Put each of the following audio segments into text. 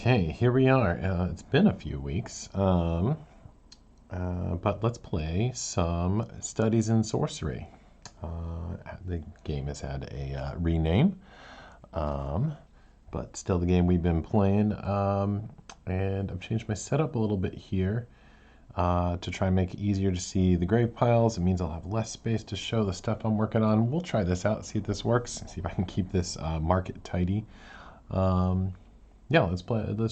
Okay, here we are. It's been a few weeks, but let's play some Studies in Sorcery. The game has had a rename, um, but still the game we've been playing. And I've changed my setup a little bit here to try and make it easier to see the grave piles. It means I'll have less space to show the stuff I'm working on. We'll try this out, see if this works, see if I can keep this market tidy. Yeah, let's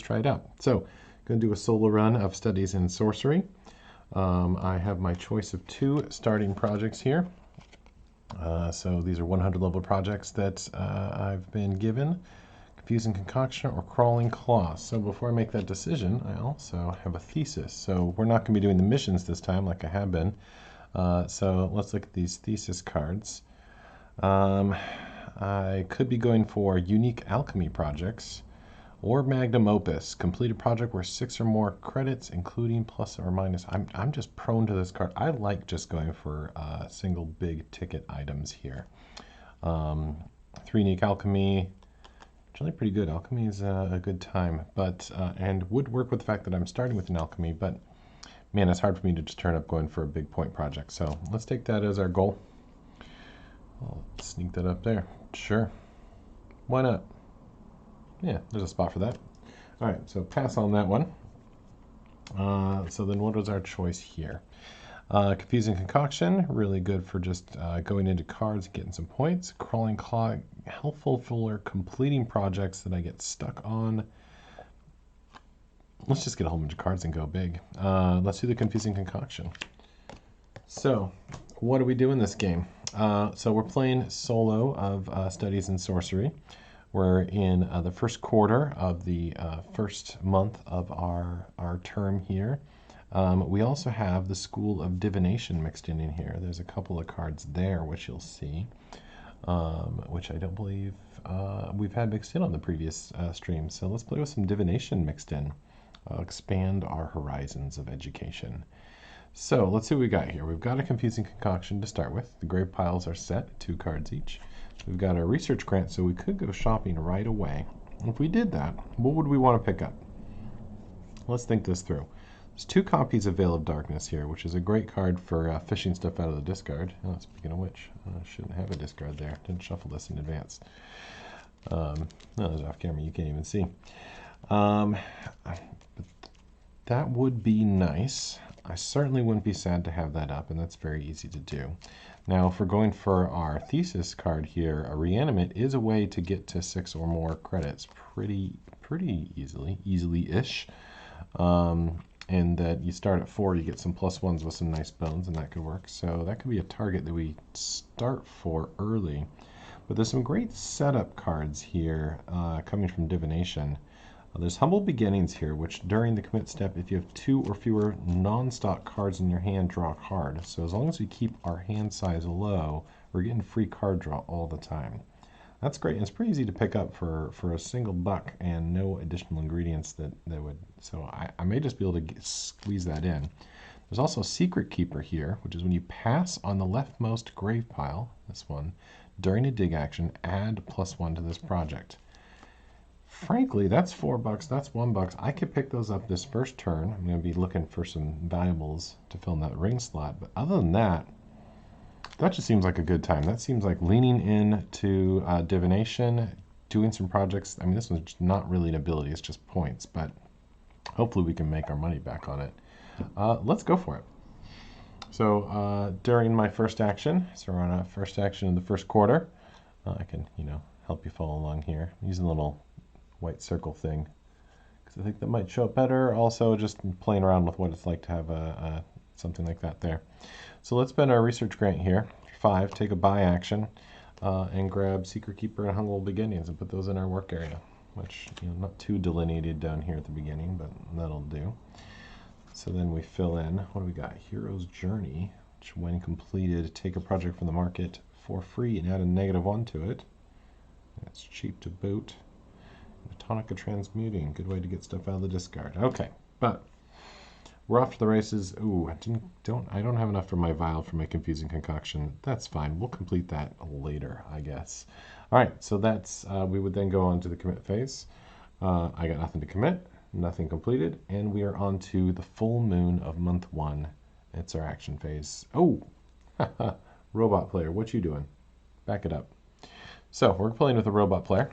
try it out. So, going to do a solo run of Studies in Sorcery. I have my choice of two starting projects here. So these are 100 level projects that I've been given. Confusing Concoction or Crawling Claws. So before I make that decision, I also have a thesis. So we're not going to be doing the missions this time like I have been. So let's look at these thesis cards. I could be going for unique alchemy projects. Or magnum opus, complete a project where 6 or more credits, including plus or minus. I'm just prone to this card. I like just going for single big ticket items here. 3 unique alchemy, actually pretty good. Alchemy is a good time, but and would work with the fact that I'm starting with an alchemy. But man, it's hard for me to just turn up going for a big point project. So let's take that as our goal. I'll sneak that up there. Sure, why not? Yeah, there's a spot for that. All right, so pass on that one. So then what was our choice here? Confusing Concoction, really good for just going into cards, getting some points. Crawling Claw, helpful for completing projects that I get stuck on. Let's just get a whole bunch of cards and go big. Let's do the Confusing Concoction. So, what do we do in this game? So we're playing solo of Studies in Sorcery. We're in the first quarter of the first month of our term here. We also have the School of Divination mixed in here. There's a couple of cards there, which you'll see, which I don't believe we've had mixed in on the previous stream. So let's play with some divination mixed in. Expand our horizons of education. So let's see what we got here. We've got a Confusing Concoction to start with. The grave piles are set, 2 cards each. We've got a research grant, so we could go shopping right away. If we did that, what would we want to pick up? Let's think this through. There's 2 copies of Veil of Darkness here, which is a great card for fishing stuff out of the discard. Oh, speaking of which, I shouldn't have a discard there. Didn't shuffle this in advance. No, it's off camera. You can't even see. But that would be nice. I certainly wouldn't be sad to have that up, and that's very easy to do. Now, if we're going for our thesis card here, a reanimate is a way to get to 6 or more credits pretty easily-ish. And that you start at 4, you get some +1s with some nice bones, and that could work. So that could be a target that we start for early. But there's some great setup cards here coming from Divination. There's Humble Beginnings here, which during the commit step, if you have 2 or fewer non-stock cards in your hand, draw a card. So as long as we keep our hand size low, we're getting free card draw all the time. That's great. It's pretty easy to pick up for a single buck and no additional ingredients that would. So I may just be able to squeeze that in. There's also Secret Keeper here, which is when you pass on the leftmost grave pile, this one, during a dig action, add +1 to this project. Frankly, that's $4, that's $1. I could pick those up this first turn. I'm going to be looking for some valuables to fill in that ring slot. But other than that, that just seems like a good time. That seems like leaning into divination, doing some projects. I mean, this one's not really an ability, it's just points. But hopefully we can make our money back on it. Let's go for it. So during my first action, so we're on a first action in the first quarter, I can, help you follow along here. I'm using a little white circle thing because I think that might show up better. Also, just playing around with what it's like to have something like that there. So let's spend our research grant here. 5, take a buy action and grab Secret Keeper and Humble Beginnings and put those in our work area, which not too delineated down here at the beginning, but that'll do. So then we fill in, what do we got? Hero's Journey, which when completed, take a project from the market for free and add a -1 to it. That's cheap to boot. Tonica Transmuting, good way to get stuff out of the discard. Okay, but we're off to the races. Ooh, I don't have enough for my vial for my Confusing Concoction. That's fine. We'll complete that later, I guess. All right, so that's we would then go on to the commit phase. I got nothing to commit, nothing completed, and we are on to the full moon of month 1. It's our action phase. Oh, robot player, what you doing? Back it up. So we're playing with a robot player.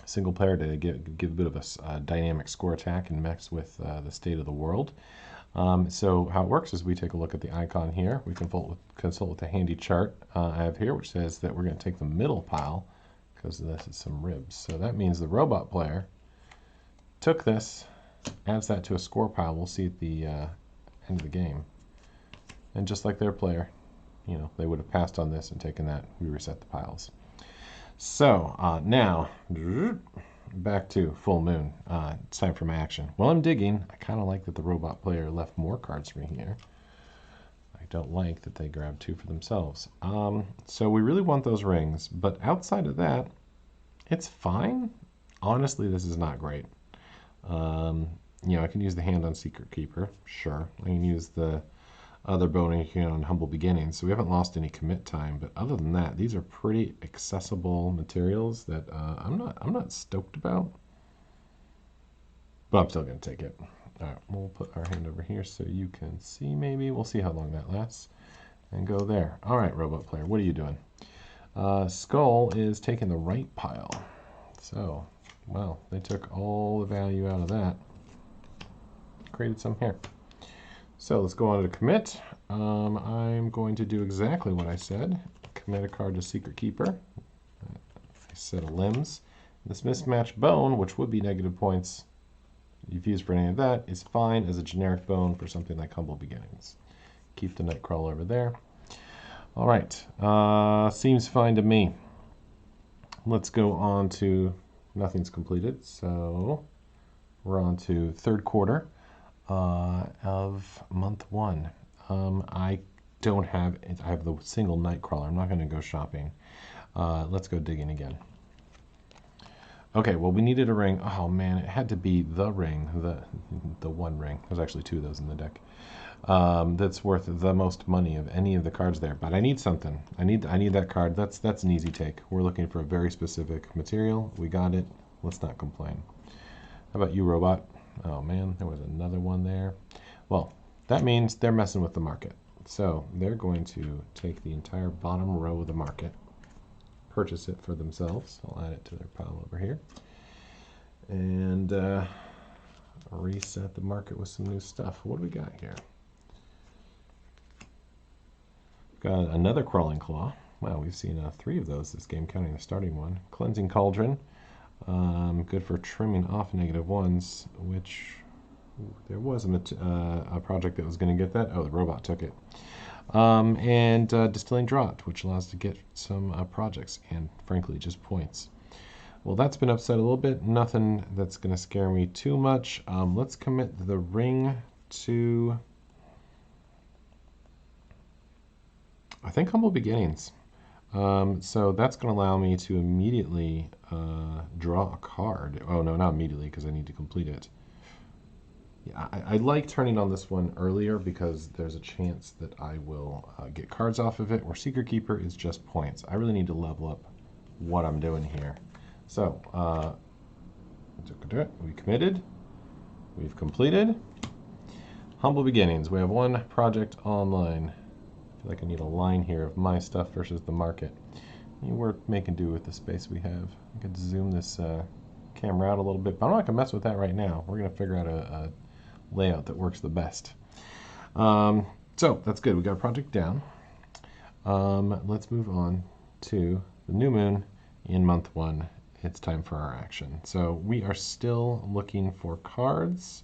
Single player to give a bit of a dynamic score attack and mix with the state of the world. So how it works is we take a look at the icon here. We consult with the handy chart I have here, which says that we're going to take the middle pile because this is some ribs. So that means the robot player took this, adds that to a score pile. We'll see at the end of the game. And just like their player, you know, they would have passed on this and taken that. We reset the piles. So now, back to full moon. It's time for my action. While I'm digging, I kind of like that the robot player left more cards for me here. I don't like that they grabbed 2 for themselves. So we really want those rings, but outside of that, it's fine. Honestly, this is not great. You know, I can use the hand on Secret Keeper, sure. I can use the other bone here on Humble Beginnings, so we haven't lost any commit time. But other than that, these are pretty accessible materials that I'm not stoked about. But I'm still gonna take it. All right, we'll put our hand over here so you can see. Maybe we'll see how long that lasts, and go there. All right, robot player, what are you doing? Skull is taking the right pile. So, well, they took all the value out of that. Created some here. So let's go on to commit. I'm going to do exactly what I said. Commit a card to Secret Keeper. A set of limbs. This mismatched bone, which would be negative points you've used for any of that, is fine as a generic bone for something like Humble Beginnings. Keep the Nightcrawler over there. All right, seems fine to me. Let's go on to nothing's completed. So we're on to third quarter of month 1. I don't have, I have the single Nightcrawler. I'm not going to go shopping. Let's go digging again. Okay, well, we needed a ring. Oh man, it had to be the ring, the one ring. There's actually 2 of those in the deck. That's worth the most money of any of the cards there. But I need something. I need that card. That's an easy take. We're looking for a very specific material. We got it. Let's not complain. How about you, robot? Oh man, there was another one there. Well, that means they're messing with the market. So they're going to take the entire bottom row of the market, purchase it for themselves. I'll add it to their pile over here. And reset the market with some new stuff. What do we got here? We've got another Crawling Claw. Wow, we've seen 3 of those this game, counting the starting one. Cleansing Cauldron. Good for trimming off negative ones, which there was a project that was going to get that. Oh, the robot took it. And Distilling Draught, which allows to get some projects and, frankly, just points. Well, that's been upset a little bit. Nothing that's going to scare me too much. Let's commit the ring to, I think, Humble Beginnings. So that's going to allow me to immediately draw a card. Oh, no, not immediately because I need to complete it. Yeah, I like turning on this one earlier because there's a chance that I will get cards off of it, where Secret Keeper is just points. I really need to level up what I'm doing here. So, we committed. We've completed. Humble Beginnings. We have 1 project online. I feel like I need a line here of my stuff versus the market. We're making do with the space we have. I could zoom this camera out a little bit, but I'm not going to mess with that right now. We're going to figure out a layout that works the best. So that's good. We got a project down. Let's move on to the new moon in month 1. It's time for our action. So we are still looking for cards.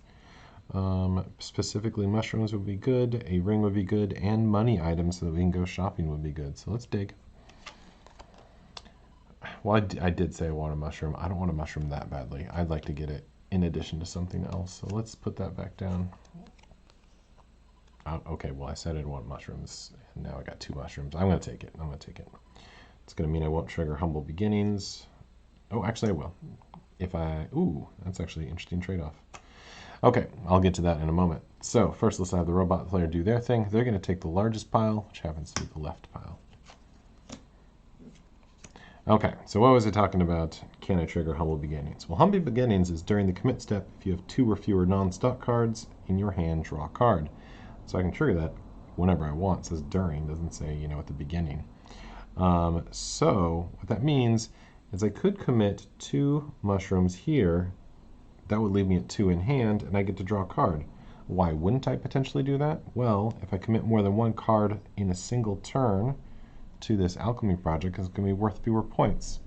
Specifically, mushrooms would be good, a ring would be good, and money items so that we can go shopping would be good. So let's dig. Well, I did say I want a mushroom. I don't want a mushroom that badly. I'd like to get it in addition to something else. So let's put that back down. Okay, well, I said I'd want mushrooms, and now I got 2 mushrooms. I'm going to take it. I'm going to take it. It's going to mean I won't trigger Humble Beginnings. Oh, actually, I will. If I... Ooh, that's actually an interesting trade-off. Okay, I'll get to that in a moment. So first, let's have the robot player do their thing. They're going to take the largest pile, which happens to be the left pile. Okay, so what was I talking about? can I trigger Humble Beginnings? Well, Humble Beginnings is during the commit step. If you have 2 or fewer non-stock cards in your hand, draw a card. So I can trigger that whenever I want. It says during, doesn't say, you know, at the beginning. So what that means is I could commit 2 mushrooms here. That would leave me at 2 in hand, and I get to draw a card. Why wouldn't I potentially do that? Well, if I commit more than 1 card in a single turn to this alchemy project, it's going to be worth fewer points.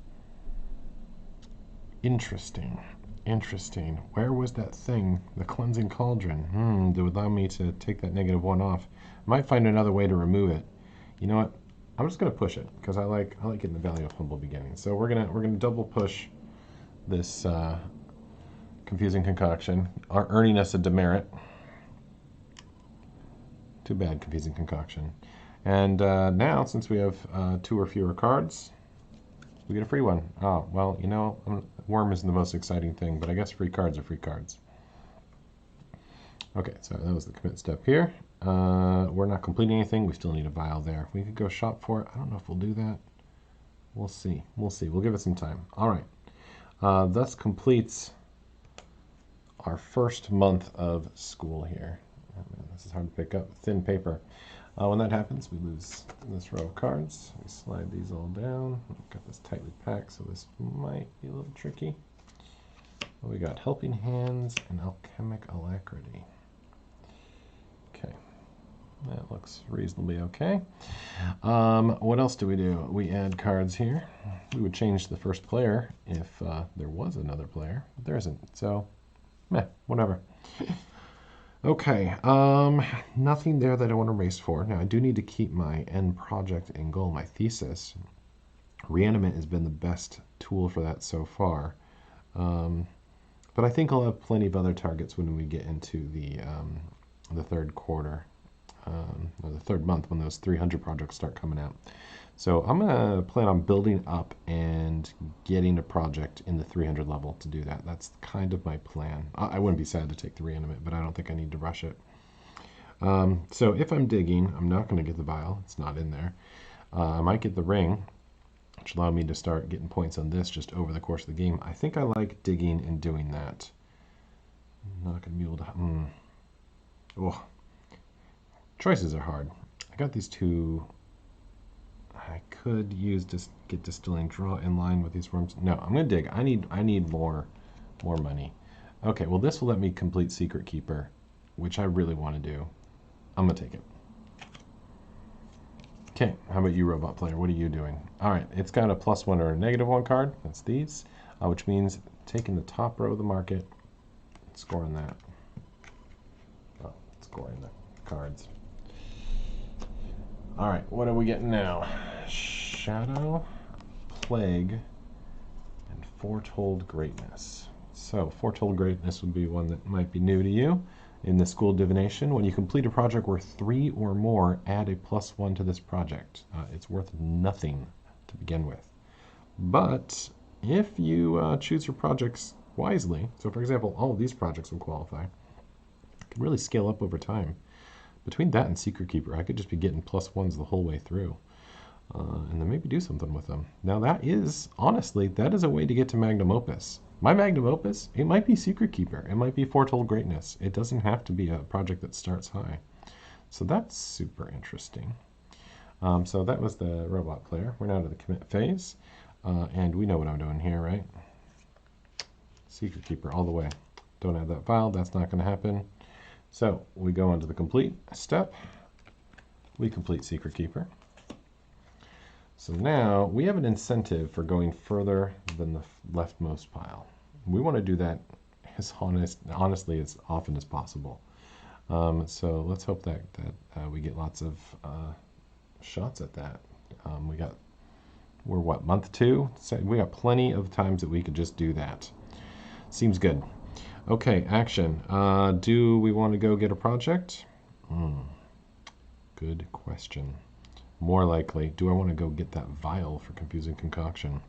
Interesting. Interesting. Where was that thing? The cleansing cauldron. That would allow me to take that -1 off. I might find another way to remove it. You know what? I'm just gonna push it because I like getting the value of Humble Beginnings. So we're gonna double push this confusing concoction, earning us a demerit. Too bad, confusing concoction. And now, since we have 2 or fewer cards, we get a free one. Oh, well, you know, worm isn't the most exciting thing, but I guess free cards are free cards. Okay, so that was the commit step here. We're not completing anything. We still need a vial there. We could go shop for it. I don't know if we'll do that. We'll see. We'll see. We'll give it some time. All right. Thus completes our first month of school here. Oh, man, this is hard to pick up. Thin paper. When that happens, we lose this row of cards. We slide these all down. We've got this tightly packed, so this might be a little tricky. We got Helping Hands and Alchemic Alacrity. Okay, that looks reasonably okay. What else do? We add cards here. We would change the first player if there was another player, but there isn't, so meh, whatever. Okay, nothing there that I want to race for. Now, I do need to keep my end project and goal, my thesis. Reanimate has been the best tool for that so far. But I think I'll have plenty of other targets when we get into the 3rd quarter, or the 3rd month when those 300 projects start coming out. So I'm going to plan on building up and getting a project in the 300 level to do that. That's kind of my plan. I wouldn't be sad to take the reanimate, but I don't think I need to rush it. So if I'm digging, I'm not going to get the vial. It's not in there. I might get the ring, which allowed me to start getting points on this just over the course of the game. I think I like digging and doing that. I'm not going to be able to... Oh. Choices are hard. I got these 2... I could use get distilling, draw in line with these worms. No, I'm going to dig. I need more money. Okay, well this will let me complete Secret Keeper, which I really want to do. I'm going to take it. Okay, how about you, robot player? What are you doing? All right, it's got a +1 or a -1 card. That's these, which means taking the top row of the market, scoring that. Oh, scoring the cards. All right, what are we getting now? Shadow, Plague, and Foretold Greatness. So, Foretold Greatness would be one that might be new to you. In the School of Divination, when you complete a project worth 3 or more, add a +1 to this project. It's worth nothing to begin with. But if you choose your projects wisely, so for example, all of these projects will qualify, you can really scale up over time. Between that and Secret Keeper, I could just be getting +1s the whole way through. And then maybe do something with them. Now that is, honestly, that is a way to get to Magnum Opus. My Magnum Opus, it might be Secret Keeper. It might be Foretold Greatness. It doesn't have to be a project that starts high. So that's super interesting. So that was the robot player. We're now to the commit phase. And we know what I'm doing here, right? Secret Keeper all the way. Don't have that file. That's not going to happen. So we go on to the complete step. We complete Secret Keeper. So now we have an incentive for going further than the leftmost pile. We want to do that as honestly as often as possible. So let's hope that we get lots of shots at that. We're what, month 2? So we got plenty of times that we could just do that. Seems good. Okay, action. Do we want to go get a project? Good question. More likely, do I want to go get that vial for confusing concoction?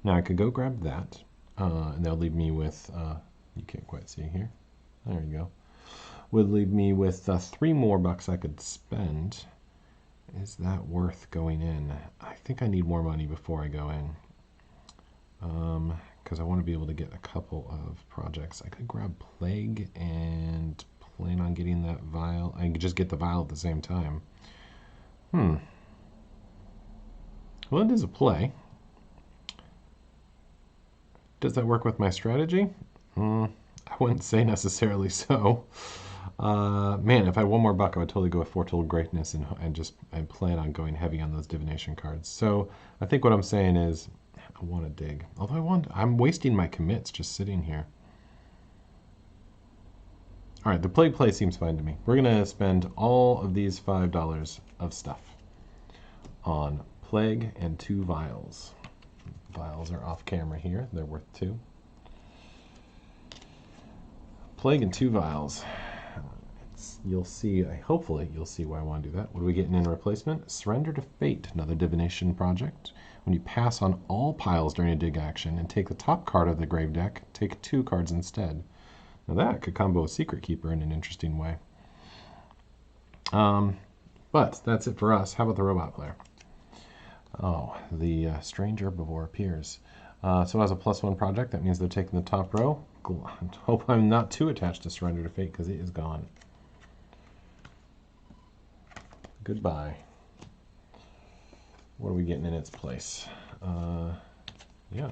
Now I could go grab that, and that'll leave me with, you can't quite see here. There you go. Would leave me with 3 more bucks I could spend. Is that worth going in? I think I need more money before I go in. because I want to be able to get a couple of projects. I could grab Plague and plan on getting that vial. I could just get the vial at the same time. Well, it is a play. Does that work with my strategy? I wouldn't say necessarily so. Man, if I had one more buck, I would totally go with Foretold Greatness and plan on going heavy on those divination cards. So I think what I'm saying is I want to dig. Although I'm wasting my commits just sitting here. All right, the Plague play seems fine to me. We're going to spend all of these $5 of stuff on Plague and 2 vials. Vials are off camera here. They're worth 2. Plague and 2 vials. You'll see, hopefully you'll see why I want to do that. What are we getting in replacement? Surrender to Fate, another divination project. When you pass on all piles during a dig action and take the top card of the grave deck, take 2 cards instead. Now that could combo with Secret Keeper in an interesting way. But that's it for us. How about the robot player? Oh, the strange herbivore appears. So as a +1 project, that means they're taking the top row. I hope I'm not too attached to Surrender to Fate because it is gone. Goodbye. What are we getting in its place? Yeah.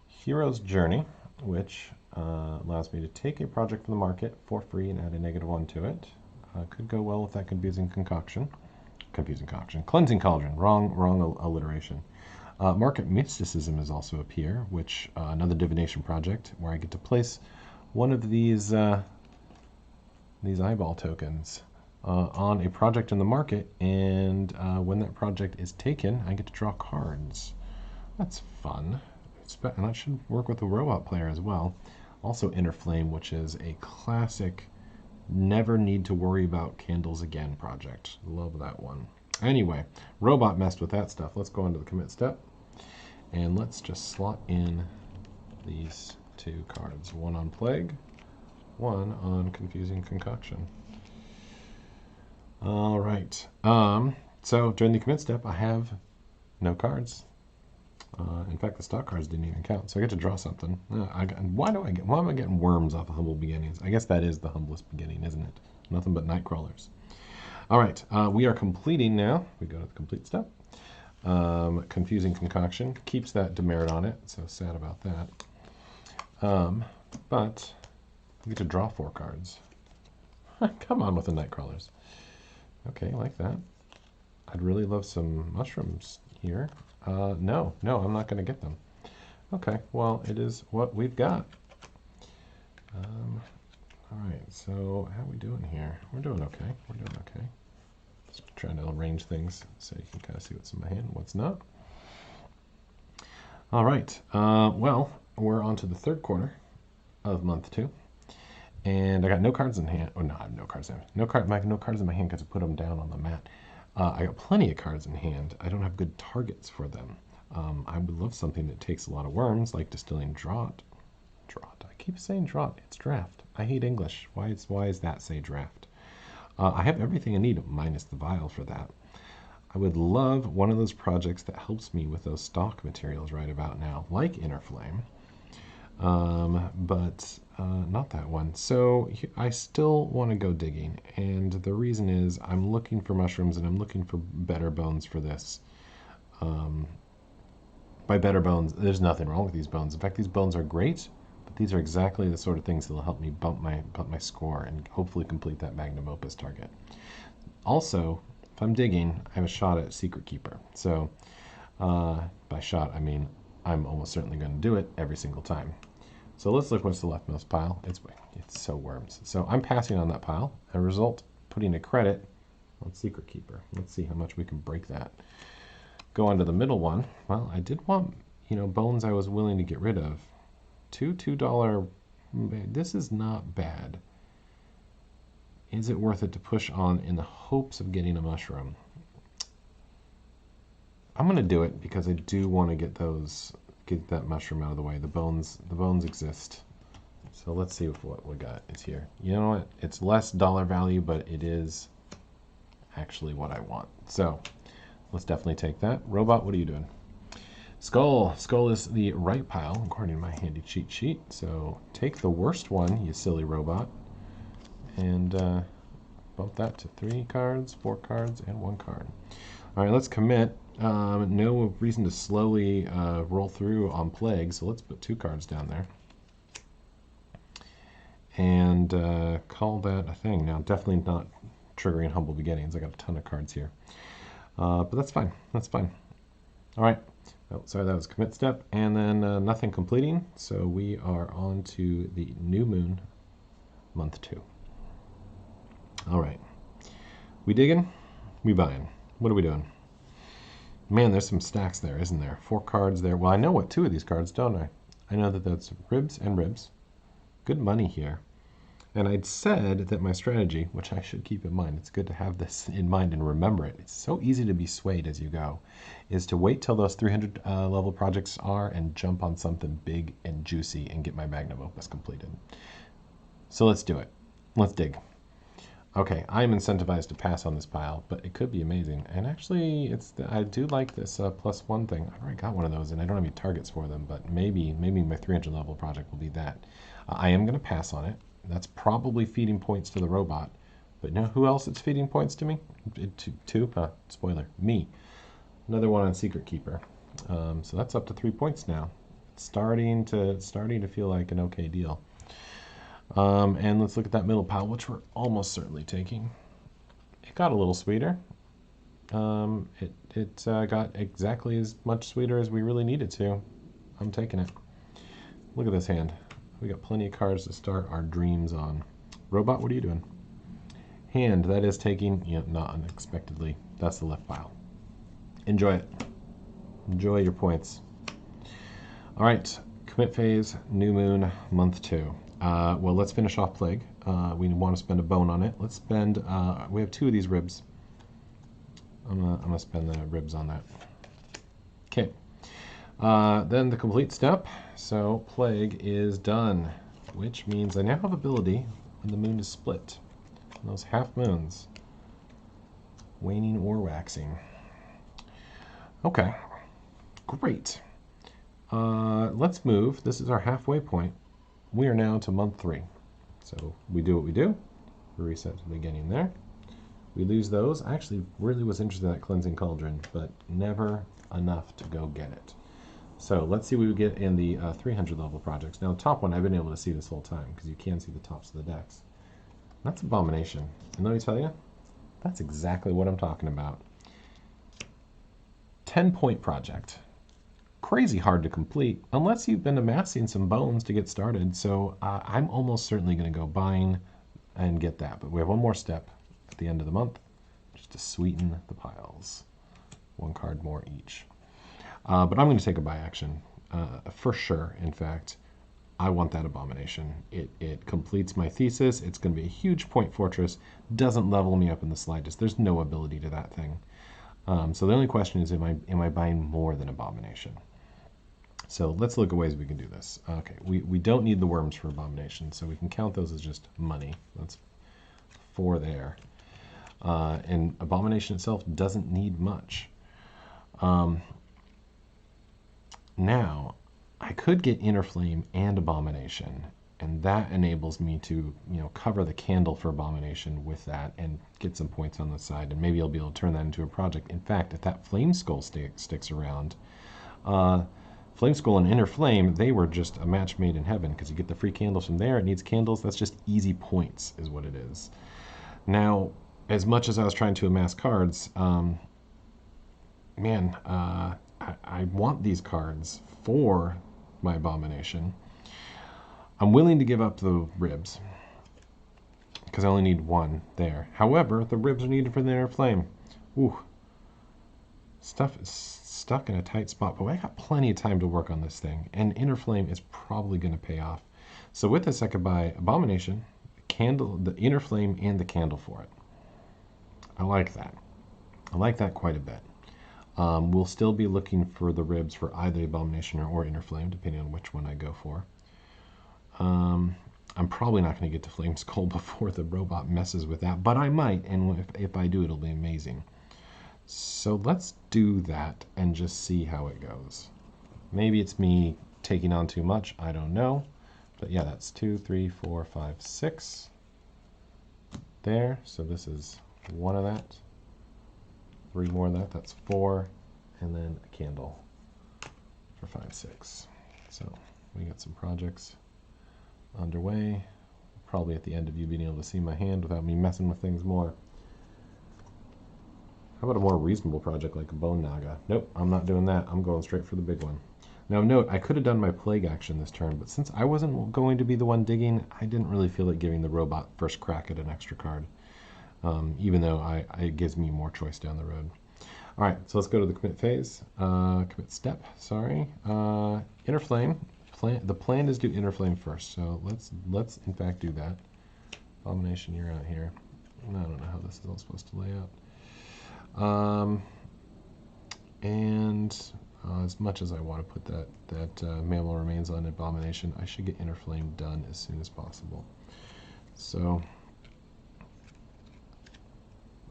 Hero's Journey, which allows me to take a project from the market for free and add a -1 to it. Could go well with that Confusing Concoction. Cleansing Cauldron. Wrong alliteration. Market Mysticism is also appear, which another divination project where I get to place one of these eyeball tokens on a project in the market, and when that project is taken, I get to draw cards. That's fun. And that should work with the robot player as well. Also Inner Flame, which is a classic never need to worry about candles again project. Love that one. Anyway, robot messed with that stuff. Let's go into the commit step, and let's just slot in these 2 cards. 1 on Plague, 1 on Confusing Concoction. All right. So during the commit step, I have no cards. In fact, the stock cards didn't even count, so I get to draw something. Why am I getting worms off of Humble Beginnings? I guess that is the humblest beginning, isn't it? Nothing but night crawlers. All right, we are completing now. We go to the complete step. Confusing Concoction keeps that demerit on it, so sad about that. But we get to draw 4 cards. Come on with the night crawlers. Okay, like that. I'd really love some mushrooms here. No, I'm not going to get them. Okay, well, it is what we've got. All right, so how are we doing here? We're doing okay. Just trying to arrange things so you can kind of see what's in my hand and what's not. All right, well, we're on to the 3rd quarter of month 2. And I got no cards in hand. Oh, no, I have no cards in hand. No cards in my hand because I put them down on the mat. I got plenty of cards in hand. I don't have good targets for them. I would love something that takes a lot of worms, like Distilling Draught. I keep saying Draught. It's Draft. I hate English. Why is that say Draft? I have everything I need minus the vial for that. I would love one of those projects that helps me with those stock materials right about now, like Inner Flame. But not that one. So I still want to go digging, and the reason is I'm looking for mushrooms and I'm looking for better bones for this. By better bones, there's nothing wrong with these bones. In fact, these bones are great, but these are exactly the sort of things that will help me bump my score and hopefully complete that magnum opus target. Also, if I'm digging, I have a shot at Secret Keeper. So by shot, I mean I'm almost certainly going to do it every single time. So let's look what's the leftmost pile. It's so worms. So I'm passing on that pile. As a result, putting a credit on Secret Keeper. Let's see how much we can break that. Go on to the middle one. Well, I did want, bones I was willing to get rid of. $2 $2. This is not bad. Is it worth it to push on in the hopes of getting a mushroom? I'm going to do it because I do want to get that mushroom out of the way. The bones exist. So let's see if what we got is here. You know what? It's less dollar value, but it is actually what I want. So let's definitely take that. Robot, what are you doing? Skull. Skull is the right pile, according to my handy cheat sheet. So take the worst one, you silly robot, and bump that to 3 cards, 4 cards, and 1 card. All right, let's commit. No reason to slowly roll through on Plague, so let's put 2 cards down there. And call that a thing. Now, definitely not triggering Humble Beginnings. I got a ton of cards here. But that's fine. That's fine. All right. Oh, sorry, that was commit step. And then nothing completing. So we are on to the new moon, month 2. All right. We digging? We buying. What are we doing? Man, there's some stacks there, isn't there? 4 cards there. Well, I know what 2 of these cards, don't I? I know that that's ribs and ribs. Good money here. And I'd said that my strategy, which I should keep in mind, it's good to have this in mind and remember it. It's so easy to be swayed as you go, is to wait till those 300 level projects are and jump on something big and juicy and get my magnum opus completed. So let's do it. Let's dig. Okay, I'm incentivized to pass on this pile, but it could be amazing. And actually, I do like this +1 thing. I've already got one of those, and I don't have any targets for them, but maybe my 300 level project will be that. I am going to pass on it. That's probably feeding points to the robot. But you know who else it's feeding points to me? Spoiler, me. Another one on Secret Keeper. So that's up to 3 points now. It's starting to feel like an okay deal. And let's look at that middle pile, which we're almost certainly taking. It got a little sweeter. It got exactly as much sweeter as we really needed to. I'm taking it. Look at this hand. We got plenty of cards to start our dreams on. Robot, what are you doing? Hand, that is taking, not unexpectedly. That's the left pile. Enjoy it. Enjoy your points. All right, commit phase, new moon, month 2. Well, let's finish off Plague. We want to spend a bone on it. Let's spend, we have 2 of these ribs. I'm gonna spend the ribs on that. Okay. Then the complete step. So Plague is done, which means I now have ability when the moon is split. Those half moons, waning or waxing. Okay, great. Let's move. This is our halfway point. We are now to month 3. So we do what we do. We reset to the beginning there. We lose those. I actually really was interested in that Cleansing Cauldron, but never enough to go get it. So let's see what we get in the 300 level projects. Now the top one I've been able to see this whole time because you can see the tops of the decks. That's Abomination. And let me tell you, that's exactly what I'm talking about. 10-point project. Crazy hard to complete unless you've been amassing some bones to get started. So I'm almost certainly going to go buying and get that. But we have one more step at the end of the month just to sweeten the piles. 1 card more each. But I'm going to take a buy action for sure. In fact, I want that Abomination. It completes my thesis. It's going to be a huge point fortress. Doesn't level me up in the slightest. There's no ability to that thing. So the only question is, am I buying more than Abomination? So let's look at ways we can do this. Okay, we don't need the worms for Abomination, so we can count those as just money. That's 4 there. And Abomination itself doesn't need much. Now, I could get Inner Flame and Abomination, and that enables me to, cover the candle for Abomination with that and get some points on the side, and maybe I'll be able to turn that into a project. In fact, if that Flame Skull sticks around, Flame Skull and Inner Flame, they were just a match made in heaven because you get the free candles from there. It needs candles. That's just easy points is what it is. Now, as much as I was trying to amass cards, I want these cards for my Abomination. I'm willing to give up the ribs because I only need 1 there. However, the ribs are needed for the Inner Flame. Ooh. Stuff is stuck in a tight spot, but I got plenty of time to work on this thing, and Inner Flame is probably going to pay off. So with this, I could buy Abomination, candle, the Inner Flame, and the candle for it. I like that. I like that quite a bit. We'll still be looking for the ribs for either Abomination or Inner Flame, depending on which one I go for. I'm probably not going to get to Flame Skull before the robot messes with that, but I might, and if I do, it'll be amazing. So let's do that and just see how it goes. Maybe it's me taking on too much. I don't know. But yeah, that's 2, 3, 4, 5, 6 there. So this is 1 of that. 3 more of that. That's 4. And then a candle for 5, 6. So we got some projects underway. Probably at the end of you being able to see my hand without me messing with things more. How about a more reasonable project like a Bone Naga? Nope, I'm not doing that. I'm going straight for the big one. Now note, I could have done my Plague action this turn, but since I wasn't going to be the one digging, I didn't really feel like giving the robot first crack at an extra card, even though it gives me more choice down the road. All right, so let's go to the commit phase. Commit step, sorry. Inner Flame. The plan is to do Inner Flame first, so let's in fact do that. Abomination, you're out here. I don't know how this is all supposed to lay out. As much as I want to put that Mammal Remains on Abomination, I should get Inner Flame done as soon as possible. So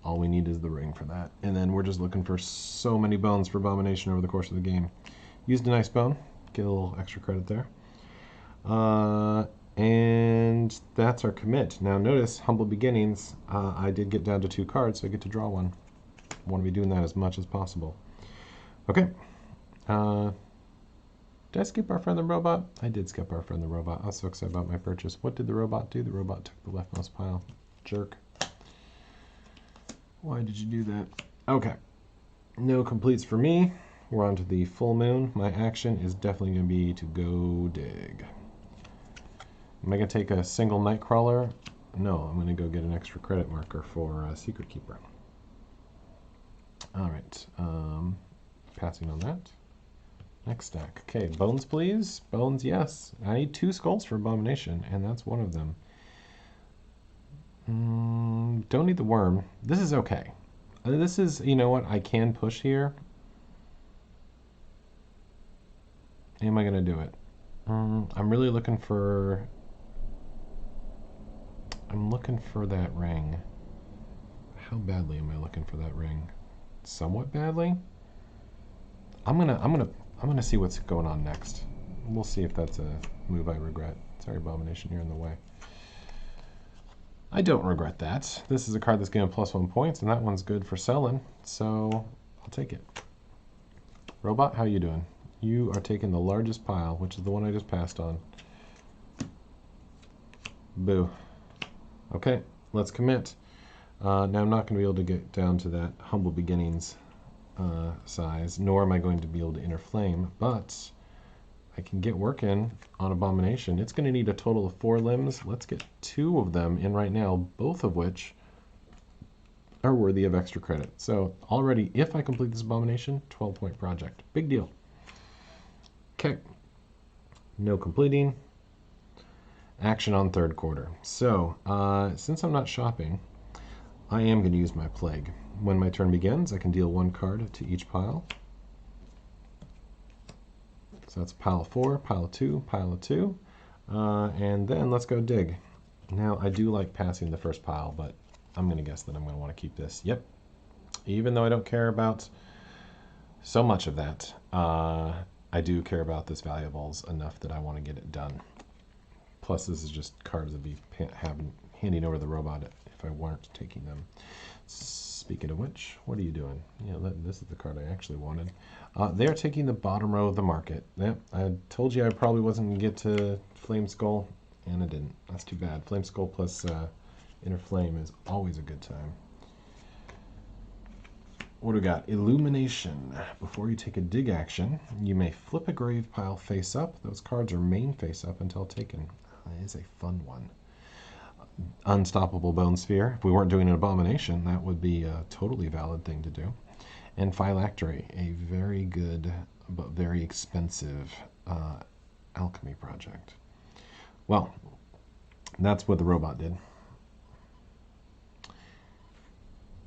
all we need is the ring for that. And then we're just looking for so many bones for Abomination over the course of the game. Used a nice bone. Get a little extra credit there. And that's our commit. Now notice, Humble Beginnings, I did get down to 2 cards, so I get to draw one. I want to be doing that as much as possible. Okay. Did I skip our friend the robot? I did skip our friend the robot. I was so excited about my purchase. What did the robot do? The robot took the leftmost pile. Jerk. Why did you do that? Okay. No completes for me. We're on to the full moon. My action is definitely going to be to go dig. Am I going to take a single Nightcrawler? No, I'm going to go get an extra credit marker for Secret Keeper. All right. Passing on that. Next stack. Okay, bones, please. Bones, yes. I need 2 skulls for Abomination, and that's one of them. Don't need the worm. This is okay. This is, you know what, I can push here. Am I going to do it? I'm really looking for... I'm looking for that ring. How badly am I looking for that ring? Somewhat badly? I'm gonna see what's going on next. We'll see if that's a move I regret. Sorry, Abomination, you're in the way. I don't regret that. This is a card that's given +1 points, and that one's good for selling, so I'll take it. Robot, how you doing? You are taking the largest pile, which is the one I just passed on. Boo. Okay, let's commit. Now I'm not going to be able to get down to that Humble Beginnings size, nor am I going to be able to Inner Flame, but I can get working on Abomination. It's going to need a total of 4 limbs. Let's get 2 of them in right now, both of which are worthy of extra credit. So already, if I complete this Abomination, 12-point project. Big deal. Okay. No completing. Action on 3rd quarter. So, since I'm not shopping, I am going to use my Plague. When my turn begins, I can deal 1 card to each pile. So that's pile 4, pile 2, pile 2. And then let's go dig. Now, I do like passing the first pile, but I'm going to guess that I'm going to want to keep this. Yep. Even though I don't care about so much of that, I do care about this valuables enough that I want to get it done. Plus, this is just cards that be handing over the robot if I weren't taking them. Speaking of which, what are you doing? Yeah, this is the card I actually wanted. They're taking the bottom row of the market. Yep, I told you I probably wasn't going to get to Flame Skull, and I didn't. That's too bad. Flame Skull plus Inner Flame is always a good time. What do we got? Illumination. Before you take a dig action, you may flip a grave pile face up. Those cards are main face up until taken. That is a fun one. Unstoppable Bone Sphere. If we weren't doing an Abomination, that would be a totally valid thing to do. And Phylactery, a very good but very expensive alchemy project. Well, that's what the robot did.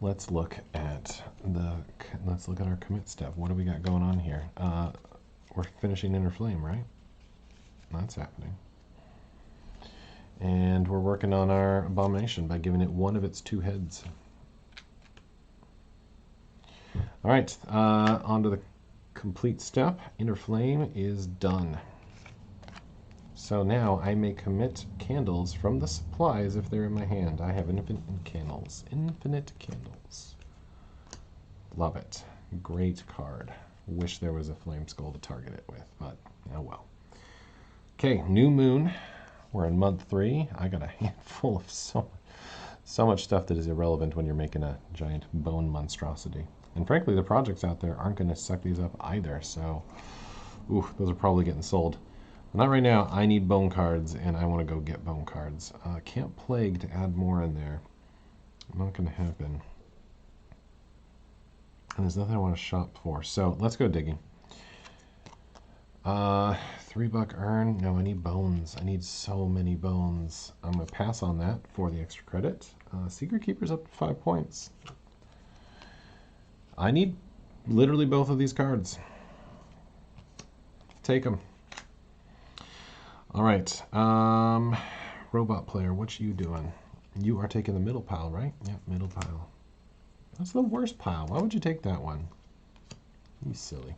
Let's look at our commit step. What do we got going on here? We're finishing Inner Flame, right? That's happening. And we're working on our Abomination by giving it 1 of its 2 heads. All right, on to the Complete step. Inner flame is done. So now I may commit candles from the supply as if they're in my hand. I have infinite candles. Infinite candles. Love it. Great card. Wish there was a flame skull to target it with, but oh well. Okay, new moon. We're in month 3. I got a handful of so much stuff that is irrelevant when you're making a giant bone monstrosity. And frankly, the projects out there aren't going to suck these up either, so ooh, those are probably getting sold. Not right now. I need bone cards, and I want to go get bone cards. Can't plague to add more in there. Not going to happen. And there's nothing I want to shop for. So let's go digging. $3 earn. No, I need bones. I need so many bones. I'm going to pass on that for the extra credit. Secret Keeper's up to 5 points. I need literally both of these cards. Take them. All right, robot player, what you doing? You are taking the middle pile, right? Yep, middle pile. That's the worst pile. Why would you take that one? You silly.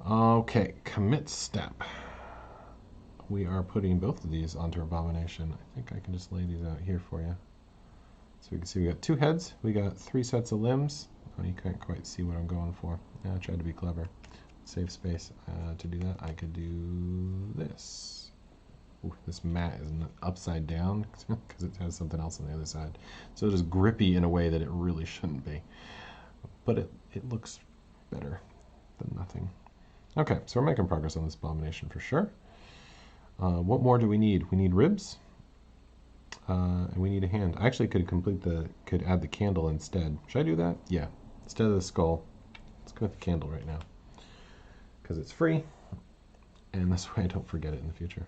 Okay, commit step. We are putting both of these onto Abomination. I think I can just lay these out here for you. So we can see we got 2 heads. We got 3 sets of limbs. Oh, you can't quite see what I'm going for. Yeah, I tried to be clever. Save space. To do that, I could do this. Ooh, this mat is upside down because it has something else on the other side. So it is grippy in a way that it really shouldn't be. But it looks better than nothing. Okay, so we're making progress on this Abomination for sure. What more do we need? We need ribs. And we need a hand. I actually could add the candle instead. Should I do that? Yeah. Instead of the skull, let's go with the candle right now. Because it's free, and this way I don't forget it in the future.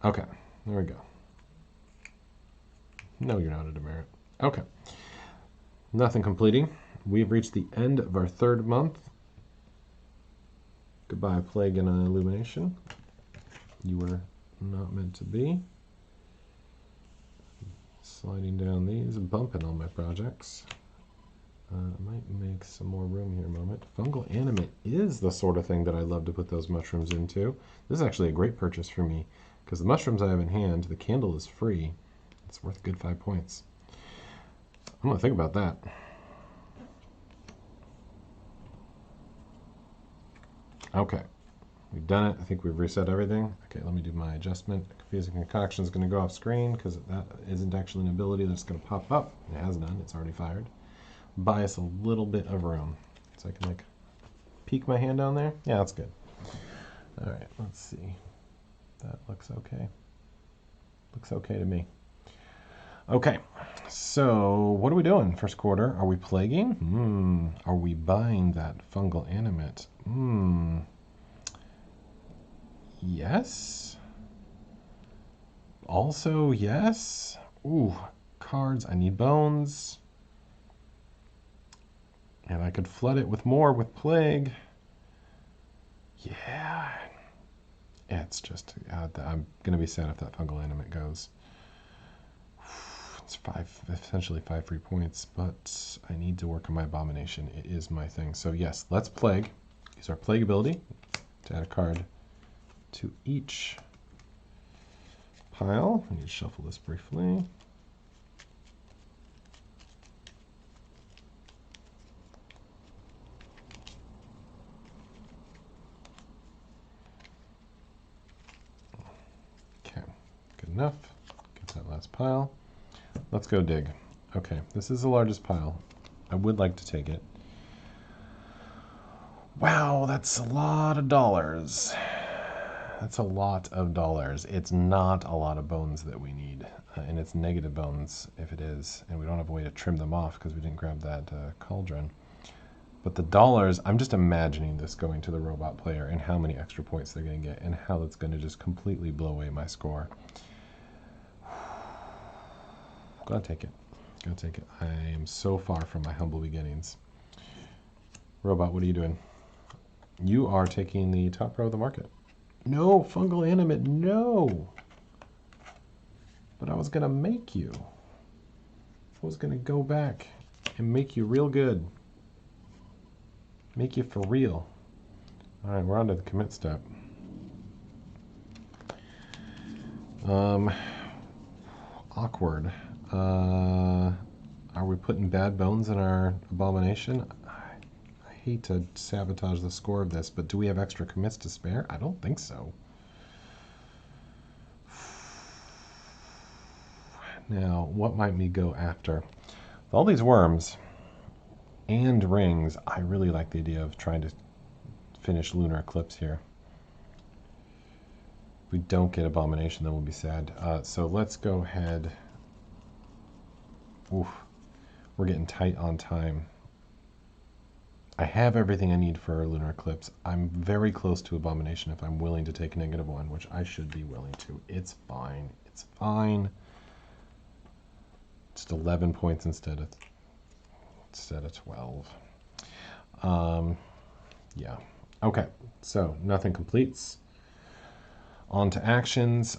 Okay, there we go. No, you're not a demerit. Okay. Nothing completing. We've reached the end of our 3rd month. Goodbye, Plague and Illumination. You were not meant to be. Sliding down these, bumping all my projects. Might make some more room here a moment. Fungal animate is the sort of thing that I love to put those mushrooms into. This is actually a great purchase for me because the mushrooms I have in hand, the candle is free. It's worth a good 5 points. I'm going to think about that. Okay, we've done it. I think we've reset everything. Okay, let me do my adjustment. Confusing Concoction is going to go off screen because that isn't actually an ability that's going to pop up. It has done. It's already fired. Buy us a little bit of room. So I can like peek my hand down there. Yeah, that's good. All right, let's see. That looks okay. Looks okay to me. Okay, so what are we doing first quarter? Are we plaguing? Are we buying that fungal animate? Yes. Also, yes. Ooh, cards. I need bones. And I could flood it with more with plague. Yeah. It's just, I'm going to be sad if that fungal animate goes. It's essentially 5 free points, but I need to work on my Abomination. It is my thing. So yes, let's plague. Use our plague ability to add a card to each pile. I need to shuffle this briefly. Okay, good enough. Get that last pile. Let's go dig. Okay, this is the largest pile. I would like to take it. Wow, that's a lot of dollars. That's a lot of dollars. It's not a lot of bones that we need, and it's negative bones if it is, and we don't have a way to trim them off because we didn't grab that cauldron. But the dollars, I'm just imagining this going to the robot player and how many extra points they're going to get and how it's going to just completely blow away my score. Gotta take it. Gotta take it. I am so far from my humble beginnings. Robot, what are you doing? You are taking the top row of the market. No, fungal animate, no! But I was gonna make you. I was gonna go back and make you real good. Make you for real. All right, we're on to the commit step. Awkward. Are we putting bad bones in our abomination? I hate to sabotage the score of this, but do we have extra commits to spare? I don't think so. Now, what might we go after? With all these worms and rings, I really like the idea of trying to finish Lunar Eclipse here. If we don't get Abomination, then we'll be sad. So let's go ahead. Oof, we're getting tight on time. I have everything I need for Lunar Eclipse. I'm very close to Abomination if I'm willing to take -1, which I should be willing to. It's fine. It's fine. Just 11 points instead of 12. Yeah. Okay. So nothing completes. On to actions.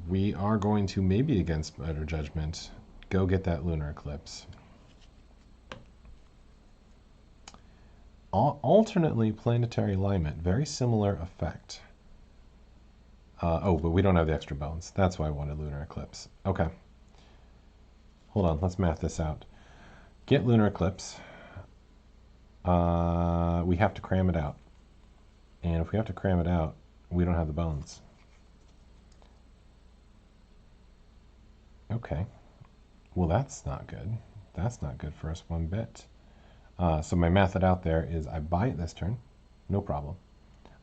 We are going to, maybe against better judgment, go get that Lunar Eclipse. Alternately, planetary alignment, very similar effect. Oh, but we don't have the extra bones. That's why I wanted Lunar Eclipse. Okay. Hold on, let's math this out. Get Lunar Eclipse. We have to cram it out. And if we have to cram it out, we don't have the bones. Okay. Well, that's not good. That's not good for us one bit. So my method out there is I buy it this turn, no problem.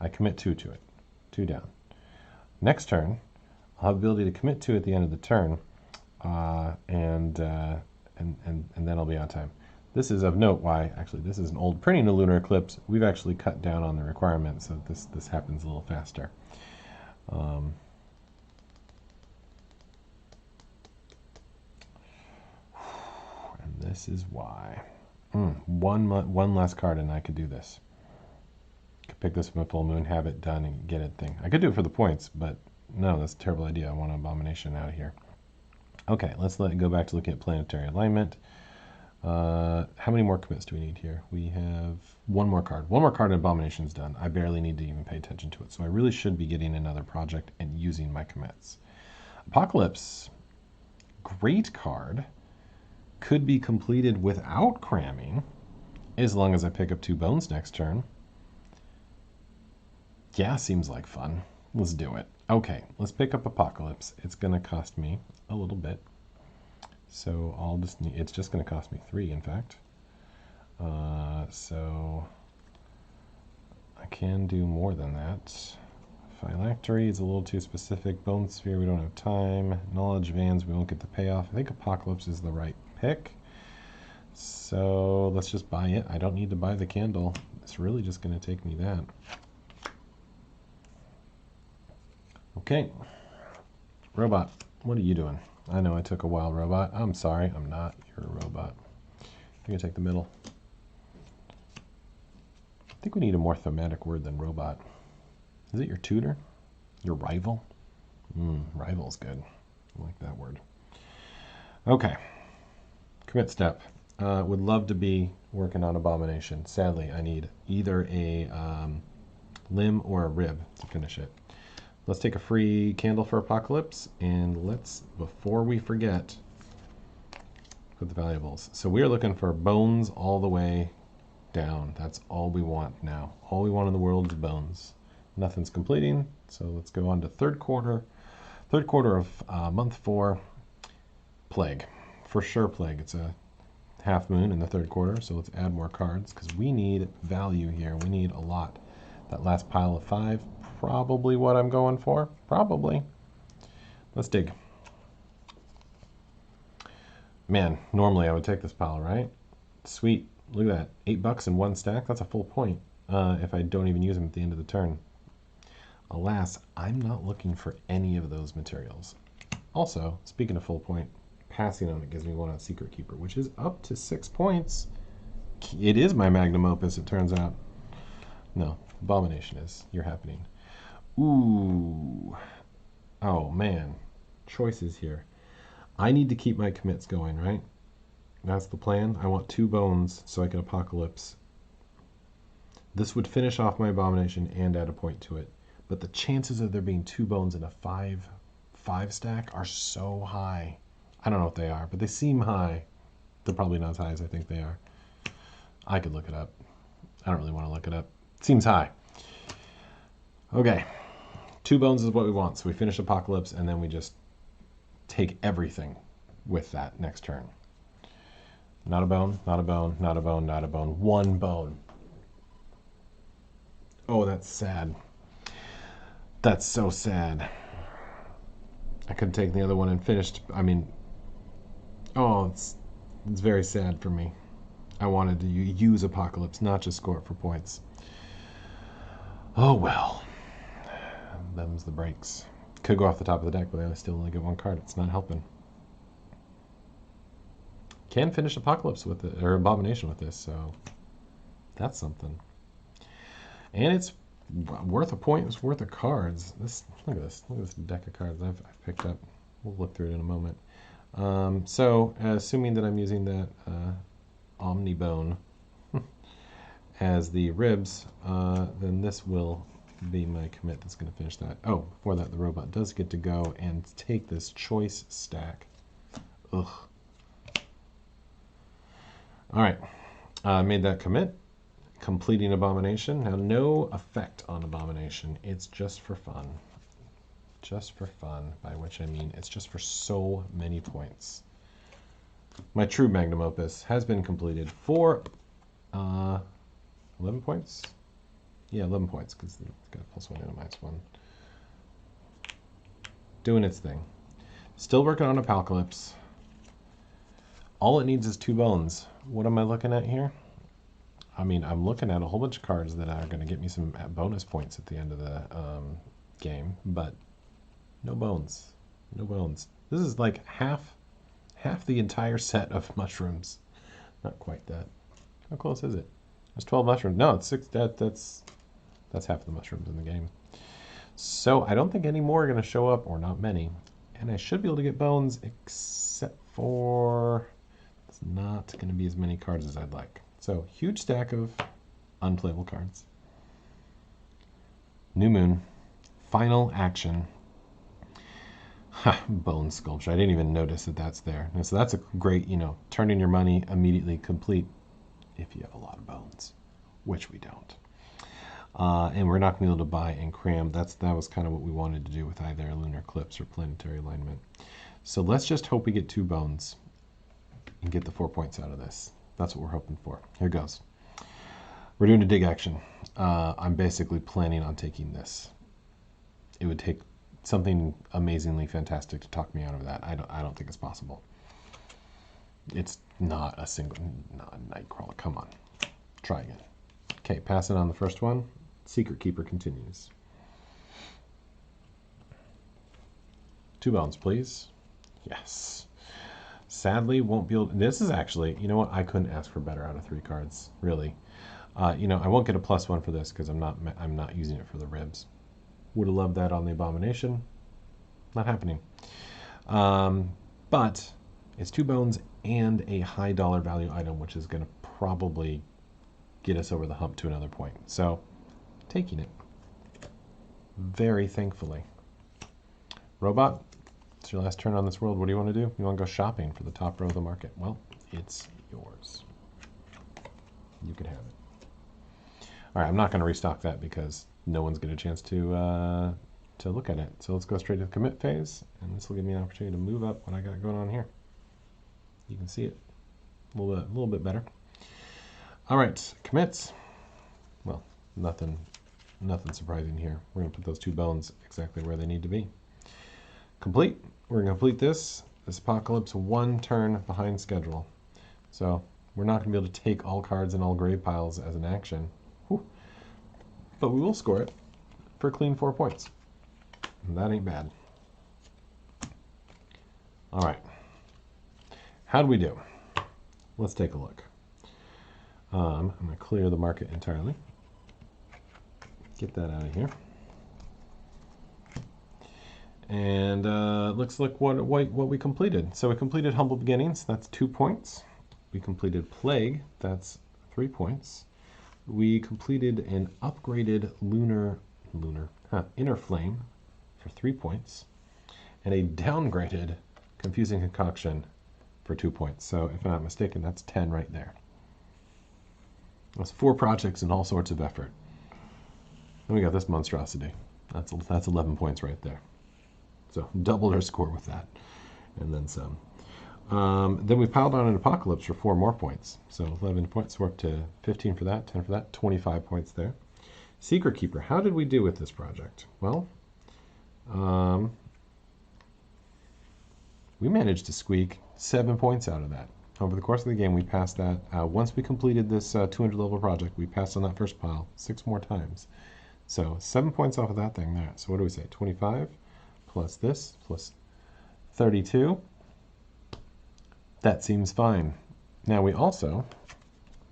I commit 2 to it, 2 down. Next turn, I'll have the ability to commit 2 at the end of the turn, and then I'll be on time. This is of note why, actually, this is an old printing of Lunar Eclipse. We've actually cut down on the requirements, so this happens a little faster. And this is why. One less card and I could do this. Could pick this from a full moon, have it done, and get it thing. I could do it for the points, but no, that's a terrible idea. I want an Abomination out of here. Okay, let's go back to looking at planetary alignment. How many more commits do we need here? We have one more card. One more card and Abomination's done. I barely need to even pay attention to it, so I really should be getting another project and using my commits. Apocalypse, great card. Could be completed without cramming, as long as I pick up 2 bones next turn. Yeah, seems like fun. Let's do it. Okay, let's pick up Apocalypse. It's going to cost me a little bit. So I'll just need, it's just going to cost me 3, in fact. So I can do more than that. Phylactery is a little too specific. Bone Sphere, we don't have time. Knowledge Vans, we won't get the payoff. I think Apocalypse is the right pick. So let's just buy it. I don't need to buy the candle. It's really just going to take me that. Okay. Robot, what are you doing? I know I took a wild robot. I'm sorry, I'm not. You're a robot. I'm going to take the middle. I think we need a more thematic word than robot. Is it your tutor? Your rival? Rival's good. I like that word. Okay. Commit step. Would love to be working on Abomination. Sadly, I need either a limb or a rib to finish it. Let's take a free candle for Apocalypse, and let's, before we forget, put the valuables. So we're looking for bones all the way down. That's all we want now. All we want in the world is bones. Nothing's completing, so let's go on to third quarter. Third quarter of month 4, Plague. For sure Plague. It's a half moon in the third quarter, so let's add more cards because we need value here. We need a lot. That last pile of 5, probably what I'm going for. Probably. Let's dig. Man, normally I would take this pile, right? Sweet. Look at that. $8 in 1 stack. That's a full point if I don't even use them at the end of the turn. Alas, I'm not looking for any of those materials. Also, speaking of full point, passing on it gives me 1 on Secret Keeper, which is up to 6 points. It is my magnum opus, it turns out. No, Abomination is. You're happening. Ooh. Oh, man. Choices here. I need to keep my commits going, right? That's the plan. I want 2 bones so I can Apocalypse. This would finish off my abomination and add a point to it. But the chances of there being 2 bones in a 5/5 stack are so high. I don't know what they are, but they seem high. They're probably not as high as I think they are. I could look it up. I don't really want to look it up. It seems high. Okay. 2 bones is what we want. So we finish Apocalypse, and then we just take everything with that next turn. Not a bone, not a bone, not a bone, not a bone. 1 bone. Oh, that's sad. That's so sad. I could have taken the other one and finished. I mean, oh, it's very sad for me. I wanted to use Apocalypse, not just score it for points. Oh well. Them's the breaks. Could go off the top of the deck, but I still only get 1 card. It's not helping. Can finish Apocalypse with it, or Abomination with this, so that's something. And it's worth a point. It's worth of cards. Look at this. Look at this deck of cards I've picked up. We'll look through it in a moment. So, assuming that I'm using that Omnibone as the ribs, then this will be my commit that's going to finish that. Oh, before that, the robot does get to go and take this choice stack. Ugh. All right. Made that commit. Completing Abomination. Now, no effect on Abomination. It's just for fun. Just for fun, by which I mean it's just for so many points. My true magnum opus has been completed for 11 points? Yeah, 11 points, because it's got a +1 and a -1. Doing its thing. Still working on Apocalypse. All it needs is 2 bones. What am I looking at here? I mean, I'm looking at a whole bunch of cards that are going to get me some bonus points at the end of the game, but no bones. No bones. This is like half the entire set of mushrooms. Not quite that. How close is it? There's 12 mushrooms. No, it's 6. That's half the mushrooms in the game. So I don't think any more are going to show up, or not many. And I should be able to get bones, except for it's not going to be as many cards as I'd like. So huge stack of unplayable cards. New Moon. Final action. Bone sculpture. I didn't even notice that that's there. And so that's a great, turning your money immediately complete if you have a lot of bones, which we don't. And we're not going to be able to buy and cram. That was kind of what we wanted to do with either Lunar Eclipse or Planetary Alignment. So let's just hope we get 2 bones and get the 4 points out of this. That's what we're hoping for. Here goes. We're doing a dig action. I'm basically planning on taking this. It would take something amazingly fantastic to talk me out of that. I don't think it's possible. It's not a Nightcrawler. Come on. Try again. Okay, pass it on the first one. Secret Keeper continues. 2 bones, please. Yes. Sadly, won't be able to, this is actually, you know what? I couldn't ask for better out of 3 cards, really. I won't get a +1 for this because I'm not using it for the ribs. Would have loved that on the Abomination. Not happening. But it's 2 bones and a high dollar value item, which is going to probably get us over the hump to another point. So, taking it. Very thankfully. Robot, it's your last turn on this world. What do you want to do? You want to go shopping for the top row of the market? Well, it's yours. You can have it. All right, I'm not going to restock that because no one's getting a chance to look at it. So let's go straight to the commit phase, and this will give me an opportunity to move up what I got going on here. You can see it a little bit better. All right, commits. Well, nothing surprising here. We're going to put those 2 bones exactly where they need to be. Complete. We're going to complete this Apocalypse 1 turn behind schedule. So we're not going to be able to take all cards in all grave piles as an action. Whew. But we will score it for a clean 4 points. And that ain't bad. All right. How'd we do? Let's take a look. I'm going to clear the market entirely. Get that out of here. And looks like what we completed. So we completed Humble Beginnings. That's 2 points. We completed Plague. That's 3 points. We completed an upgraded inner flame for 3 points, and a downgraded confusing concoction for 2 points. So if I'm not mistaken, that's 10 right there. That's 4 projects and all sorts of effort. Then we got this monstrosity. That's 11 points right there. So doubled our score with that, and then some. Then we piled on an apocalypse for 4 more points. So 11 points. We're up to 15 for that, 10 for that, 25 points there. Secret Keeper. How did we do with this project? Well, we managed to squeak 7 points out of that. Over the course of the game, we passed that. Once we completed this 200 level project, we passed on that first pile 6 more times. So 7 points off of that thing there. So what do we say? 25 plus this plus 32. That seems fine. Now we also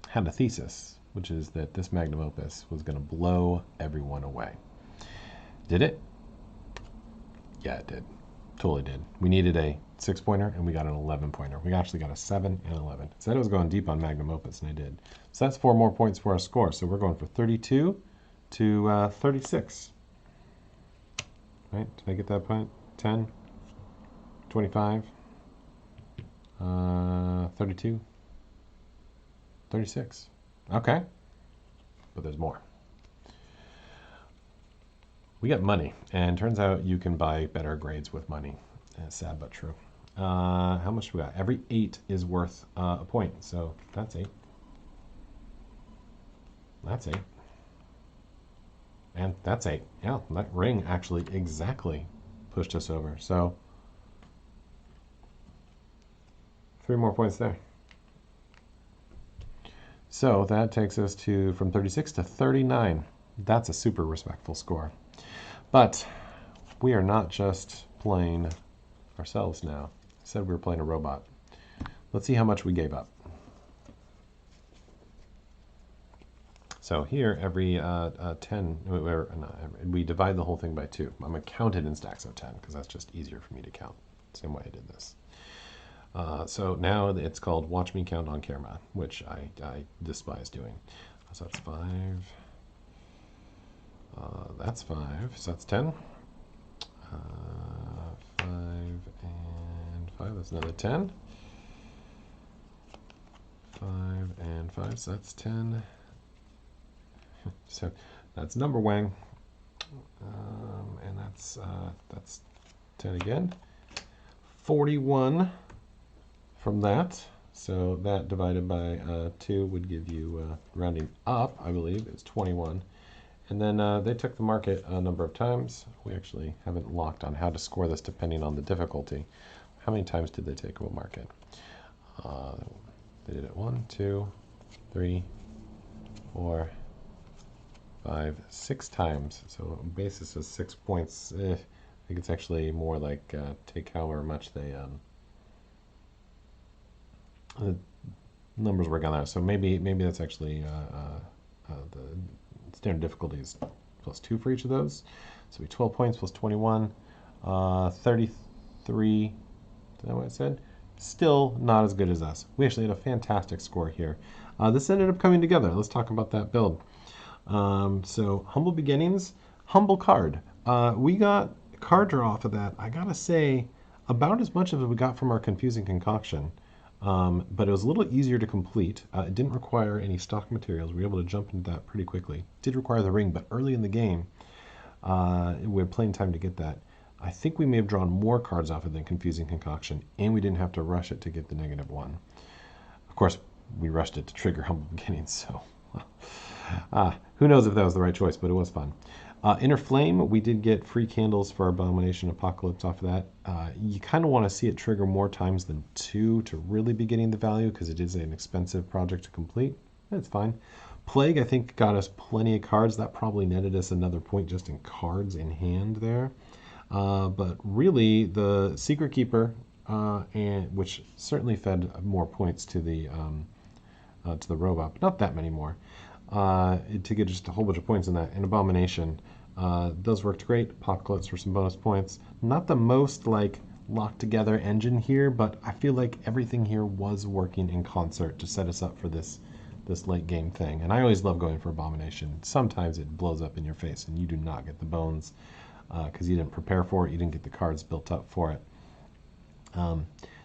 had a thesis, which is that this magnum opus was going to blow everyone away. Did it? Yeah, it did. Totally did. We needed a 6-pointer and we got an 11-pointer. We actually got a 7 and 11. It said it was going deep on magnum opus, and I did. So that's 4 more points for our score. So we're going for 32 to 36. Right? Did I get that point? 10, 25, 32, 36. Okay. But there's more. We got money, and turns out you can buy better grades with money. Sad but true. How much do we got? Every 8 is worth a point, so that's 8. That's 8. And that's 8. Yeah, that ring actually exactly pushed us over. So 3 more points there. So that takes us to from 36 to 39. That's a super respectful score. But we are not just playing ourselves now. I said we were playing a robot. Let's see how much we gave up. So here, every 10, we divide the whole thing by 2. I'm going to count it in stacks of 10 because that's just easier for me to count. Same way I did this. So now it's called Watch Me Count on Camera, which I despise doing. So that's 5. That's 5, so that's 10. 5 and 5, that's another 10. 5 and 5, so that's 10. So that's number wang, and that's 10 again. 41 from that. So that divided by 2 would give you, rounding up, I believe, is 21. And then they took the market a number of times. We actually haven't locked on how to score this depending on the difficulty. How many times did they take a market? They did it 1, 2, 3, 4, 5, 6 times. So basis is 6 points. I think it's actually more like take however much they the numbers work on that. So maybe that's actually the standard difficulty is +2 for each of those. So we 12 points plus 21, 33. Is that what I said? Still not as good as us. We actually had a fantastic score here. This ended up coming together. Let's talk about that build. So Humble Beginnings, Humble Card. We got card draw off of that. I gotta say, about as much as we got from our Confusing Concoction. But it was a little easier to complete. It didn't require any stock materials. We were able to jump into that pretty quickly. It did require the ring, but early in the game, we had plenty of time to get that. I think we may have drawn more cards off it than Confusing Concoction, and we didn't have to rush it to get the -1. Of course, we rushed it to trigger Humble Beginnings, so who knows if that was the right choice, but it was fun. Inner Flame, we did get free candles for Abomination Apocalypse off of that. You kind of want to see it trigger more times than 2 to really be getting the value because it is an expensive project to complete. That's fine. Plague, I think, got us plenty of cards. That probably netted us another point just in cards in hand there. But really, the Secret Keeper, which certainly fed more points to the robot, but not that many more. To get just a whole bunch of points in that. And Abomination, those worked great. Apocalypse for some bonus points. Not the most like locked together engine here, but I feel like everything here was working in concert to set us up for this this late game thing. And I always love going for Abomination. Sometimes it blows up in your face and you do not get the bones because you didn't prepare for it, you didn't get the cards built up for it.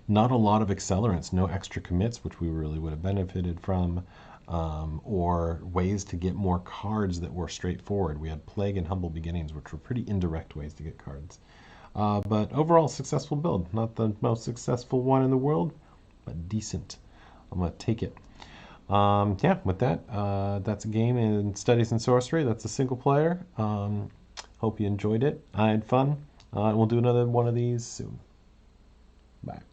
Not a lot of accelerants, no extra commits, which we really would have benefited from, or ways to get more cards that were straightforward. We had Plague and Humble Beginnings, which were pretty indirect ways to get cards. But overall, successful build. Not the most successful one in the world, but decent. I'm going to take it. Yeah, with that, that's a game in Studies in Sorcery. That's a single player. Hope you enjoyed it. I had fun. We'll do another one of these soon. Bye.